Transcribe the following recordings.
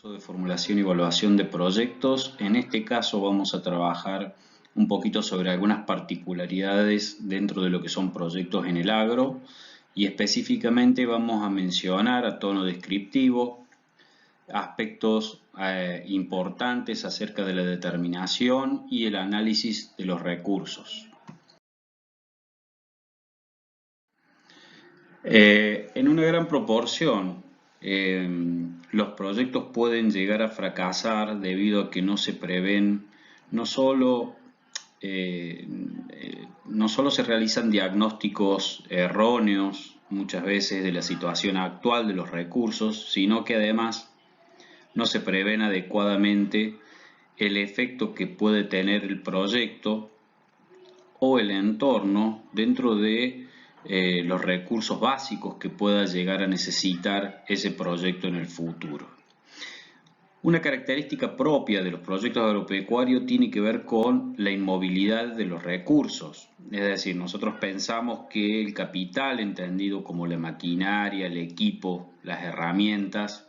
curso de formulación y evaluación de proyectos. En este caso vamos a trabajar un poquito sobre algunas particularidades dentro de lo que son proyectos en el agro y específicamente vamos a mencionar a tono descriptivo aspectos importantes acerca de la determinación y el análisis de los recursos. En una gran proporción, los proyectos pueden llegar a fracasar debido a que no se prevén, no solo se realizan diagnósticos erróneos muchas veces de la situación actual de los recursos, sino que además no se prevén adecuadamente el efecto que puede tener el proyecto o el entorno dentro de los recursos básicos que pueda llegar a necesitar ese proyecto en el futuro. Una característica propia de los proyectos agropecuarios tiene que ver con la inmovilidad de los recursos. Es decir, nosotros pensamos que el capital, entendido como la maquinaria, el equipo, las herramientas,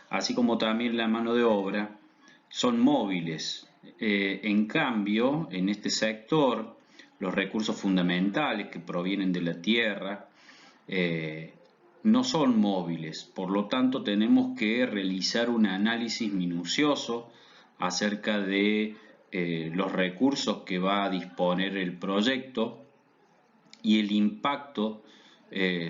así como también la mano de obra, son móviles. En cambio, en este sector, los recursos fundamentales que provienen de la tierra no son móviles, por lo tanto tenemos que realizar un análisis minucioso acerca de los recursos que va a disponer el proyecto y el impacto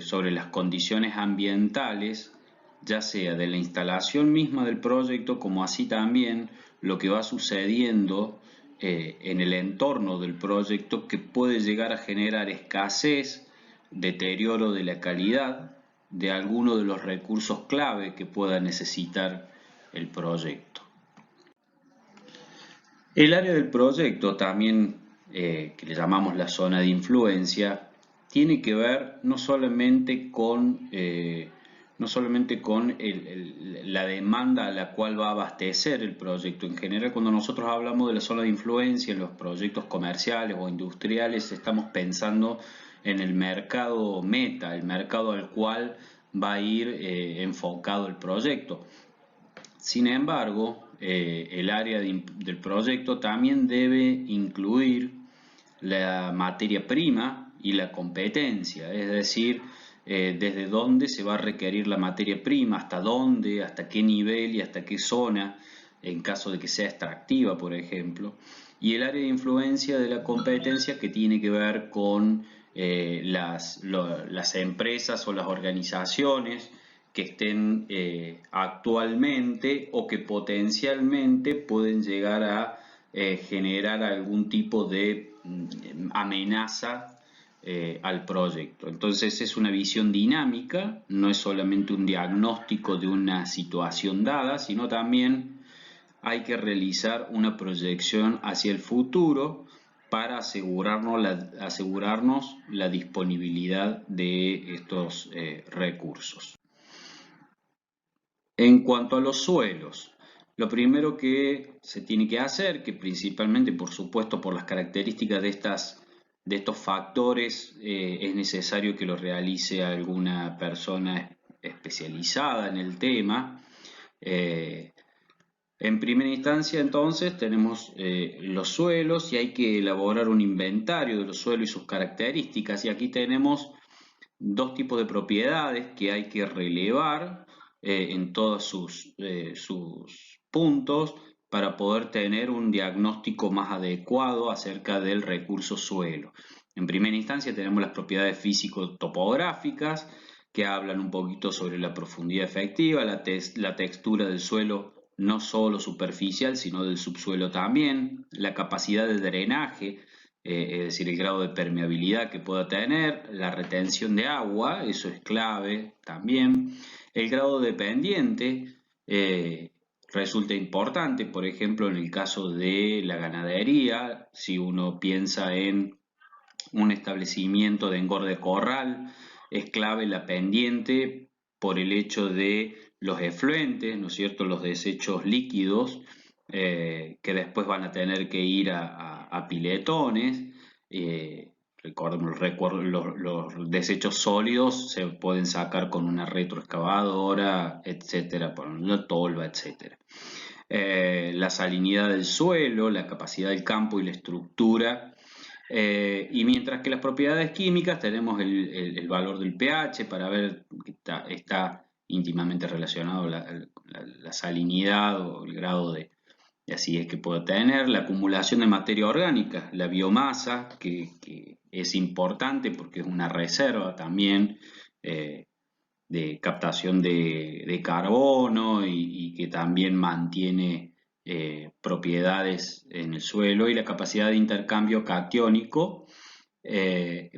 sobre las condiciones ambientales, ya sea de la instalación misma del proyecto como así también lo que va sucediendo en el entorno del proyecto, que puede llegar a generar escasez, deterioro de la calidad de alguno de los recursos clave que pueda necesitar el proyecto. El área del proyecto, también que le llamamos la zona de influencia, tiene que ver no solamente con la demanda a la cual va a abastecer el proyecto. En general, cuando nosotros hablamos de la zona de influencia en los proyectos comerciales o industriales, estamos pensando en el mercado meta, el mercado al cual va a ir enfocado el proyecto. Sin embargo, el área del proyecto también debe incluir la materia prima y la competencia, es decir, desde dónde se va a requerir la materia prima, hasta dónde, hasta qué nivel y hasta qué zona, en caso de que sea extractiva, por ejemplo. Y el área de influencia de la competencia, que tiene que ver con las empresas o las organizaciones que estén actualmente o que potencialmente pueden llegar a generar algún tipo de amenaza al proyecto. Entonces es una visión dinámica, no es solamente un diagnóstico de una situación dada, sino también hay que realizar una proyección hacia el futuro para asegurarnos la disponibilidad de estos recursos. En cuanto a los suelos, lo primero que se tiene que hacer, que principalmente por supuesto por las características de estos factores es necesario que lo realice alguna persona especializada en el tema. En primera instancia, entonces, tenemos los suelos y hay que elaborar un inventario de los suelos y sus características. Y aquí tenemos dos tipos de propiedades que hay que relevar en todos sus puntos para poder tener un diagnóstico más adecuado acerca del recurso suelo. En primera instancia tenemos las propiedades físico-topográficas, que hablan un poquito sobre la profundidad efectiva, la textura del suelo, no solo superficial, sino del subsuelo también, la capacidad de drenaje, es decir, el grado de permeabilidad que pueda tener, la retención de agua, eso es clave también, el grado de pendiente resulta importante, por ejemplo, en el caso de la ganadería, si uno piensa en un establecimiento de engorde corral, es clave la pendiente por el hecho de los efluentes, ¿no es cierto?, los desechos líquidos que después van a tener que ir a piletones Recordemos, los desechos sólidos se pueden sacar con una retroexcavadora, etcétera, por una tolva, etcétera. La salinidad del suelo, la capacidad del campo y la estructura. Y mientras que las propiedades químicas tenemos el valor del pH para ver que está íntimamente relacionado la salinidad o el grado de acidez que puede tener, la acumulación de materia orgánica, la biomasa, que es importante porque es una reserva también de captación de carbono y que también mantiene propiedades en el suelo, y la capacidad de intercambio catiónico.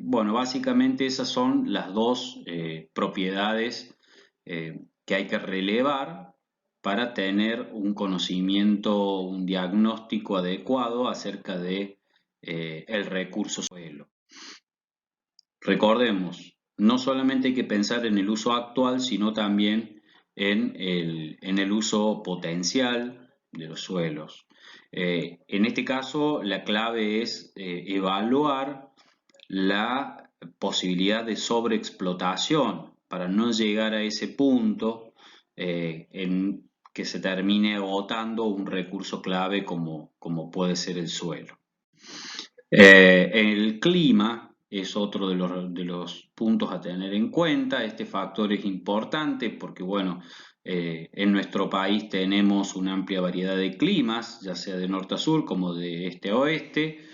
Bueno, básicamente esas son las dos propiedades que hay que relevar para tener un conocimiento, un diagnóstico adecuado acerca de el recurso suelo. Recordemos, no solamente hay que pensar en el uso actual, sino también en el uso potencial de los suelos. En este caso, la clave es evaluar la posibilidad de sobreexplotación para no llegar a ese punto en que se termine agotando un recurso clave como puede ser el suelo. El clima es otro de los puntos a tener en cuenta. Este factor es importante porque, bueno, en nuestro país tenemos una amplia variedad de climas, ya sea de norte a sur como de este a oeste.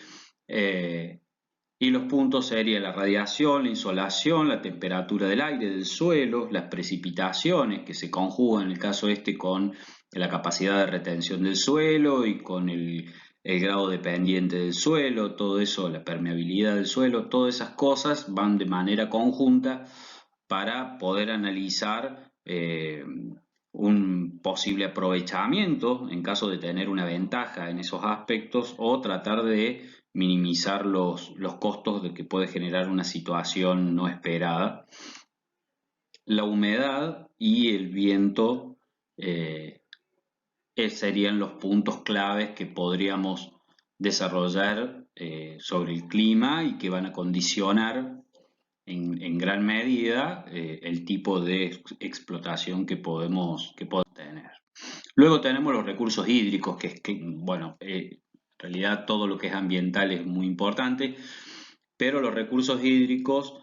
Y los puntos serían la radiación, la insolación, la temperatura del aire, del suelo, las precipitaciones que se conjugan en el caso este con la capacidad de retención del suelo y con el grado de pendiente del suelo, todo eso, la permeabilidad del suelo, todas esas cosas van de manera conjunta para poder analizar un posible aprovechamiento en caso de tener una ventaja en esos aspectos o tratar de minimizar los costos de que puede generar una situación no esperada. La humedad y el viento serían los puntos claves que podríamos desarrollar sobre el clima y que van a condicionar en gran medida el tipo de explotación que podemos tener. Luego tenemos los recursos hídricos, bueno, en realidad todo lo que es ambiental es muy importante, pero los recursos hídricos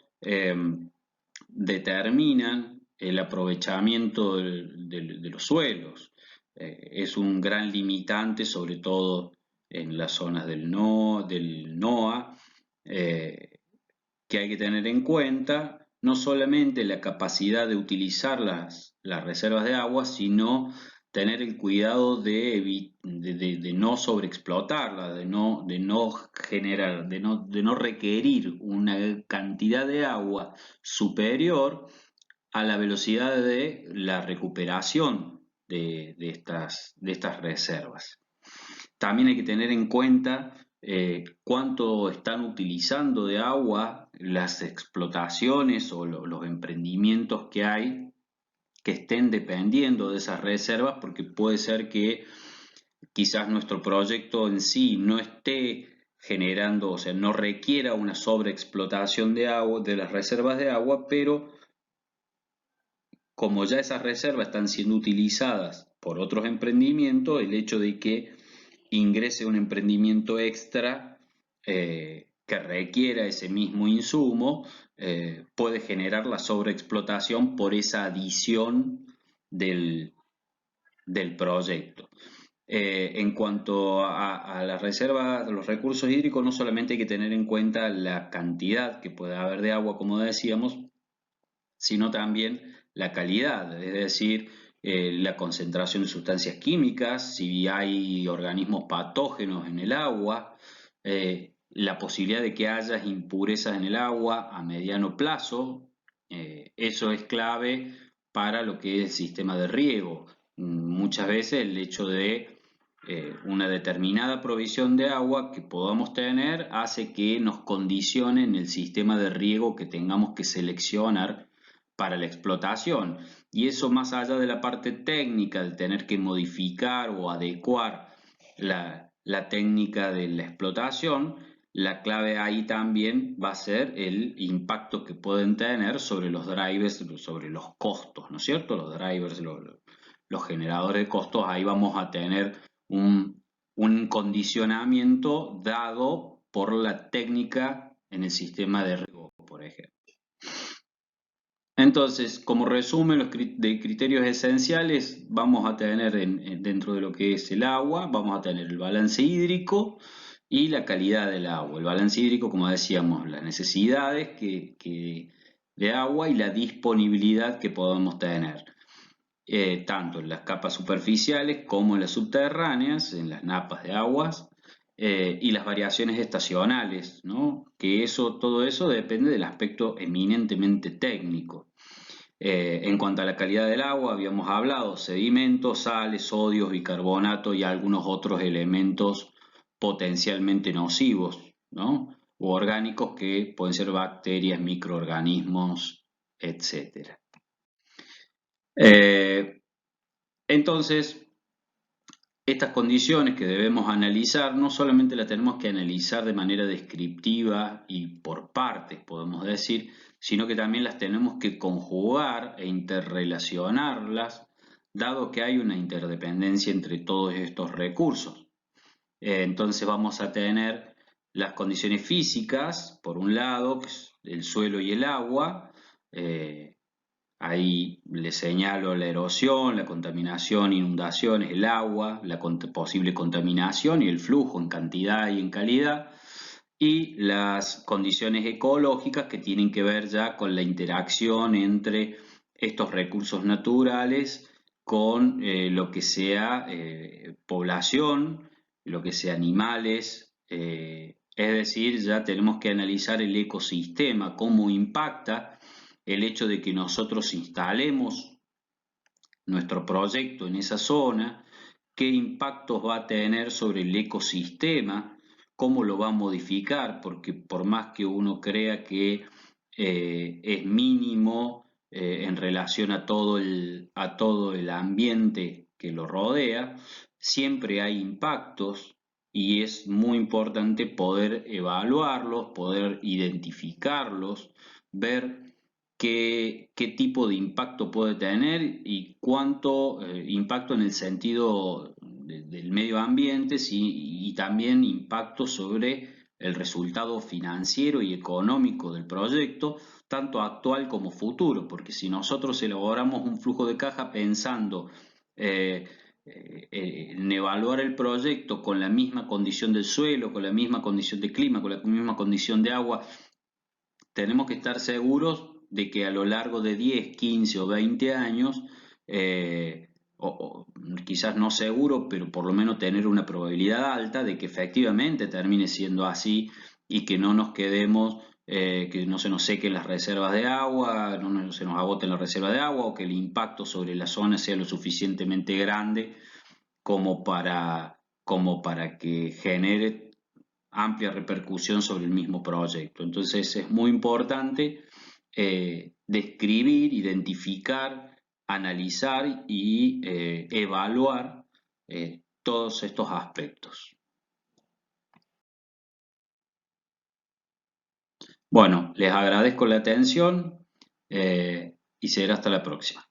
determinan el aprovechamiento de los suelos. Es un gran limitante, sobre todo en las zonas del NOA, que hay que tener en cuenta no solamente la capacidad de utilizar las reservas de agua, sino tener el cuidado de no sobreexplotarla, de no generar, de no requerir una cantidad de agua superior a la velocidad de la recuperación de estas reservas. También hay que tener en cuenta cuánto están utilizando de agua las explotaciones o los emprendimientos que hay que estén dependiendo de esas reservas, porque puede ser que quizás nuestro proyecto en sí no esté generando, o sea, no requiera una sobreexplotación de agua, de las reservas de agua, pero como ya esas reservas están siendo utilizadas por otros emprendimientos, el hecho de que ingrese un emprendimiento extra que requiera ese mismo insumo puede generar la sobreexplotación por esa adición del proyecto. En cuanto a la reserva, los recursos hídricos, no solamente hay que tener en cuenta la cantidad que puede haber de agua, como decíamos, sino también la calidad, es decir, la concentración de sustancias químicas, si hay organismos patógenos en el agua, la posibilidad de que haya impurezas en el agua a mediano plazo, eso es clave para lo que es el sistema de riego. Muchas veces el hecho de una determinada provisión de agua que podamos tener hace que nos condicione en el sistema de riego que tengamos que seleccionar para la explotación. Y eso, más allá de la parte técnica, de tener que modificar o adecuar la técnica de la explotación, la clave ahí también va a ser el impacto que pueden tener sobre los drivers, sobre los costos, ¿no es cierto? Los drivers, los generadores de costos, ahí vamos a tener un condicionamiento dado por la técnica en el sistema de riego, por ejemplo. Entonces, como resumen de criterios esenciales, vamos a tener dentro de lo que es el agua, vamos a tener el balance hídrico y la calidad del agua. El balance hídrico, como decíamos, las necesidades de agua y la disponibilidad que podemos tener, tanto en las capas superficiales como en las subterráneas, en las napas de aguas, y las variaciones estacionales, ¿no? Que todo eso depende del aspecto eminentemente técnico. En cuanto a la calidad del agua, habíamos hablado sedimentos, sales, sodios, bicarbonato y algunos otros elementos potencialmente nocivos, ¿no? U orgánicos que pueden ser bacterias, microorganismos, etc. Entonces, estas condiciones que debemos analizar, no solamente las tenemos que analizar de manera descriptiva y por partes, podemos decir, sino que también las tenemos que conjugar e interrelacionarlas, dado que hay una interdependencia entre todos estos recursos. Entonces vamos a tener las condiciones físicas, por un lado, el suelo y el agua. Ahí les señalo la erosión, la contaminación, inundaciones, el agua, la posible contaminación y el flujo en cantidad y en calidad. Y las condiciones ecológicas que tienen que ver ya con la interacción entre estos recursos naturales con lo que sea población, lo que sea animales, es decir, ya tenemos que analizar el ecosistema, cómo impacta el hecho de que nosotros instalemos nuestro proyecto en esa zona, qué impactos va a tener sobre el ecosistema, cómo lo va a modificar, porque por más que uno crea que es mínimo en relación a todo el ambiente que lo rodea, siempre hay impactos y es muy importante poder evaluarlos, poder identificarlos, ver qué tipo de impacto puede tener y cuánto impacto en el sentido del medio ambiente, sí, y también impacto sobre el resultado financiero y económico del proyecto, tanto actual como futuro, porque si nosotros elaboramos un flujo de caja pensando en evaluar el proyecto con la misma condición del suelo, con la misma condición de clima, con la misma condición de agua, tenemos que estar seguros de que a lo largo de 10, 15 o 20 años, o quizás no seguro, pero por lo menos tener una probabilidad alta de que efectivamente termine siendo así y que no nos quedemos, que no se nos sequen las reservas de agua, no se nos agoten las reservas de agua o que el impacto sobre la zona sea lo suficientemente grande como para que genere amplia repercusión sobre el mismo proyecto. Entonces es muy importante describir, identificar, analizar y evaluar todos estos aspectos. Bueno, les agradezco la atención y será hasta la próxima.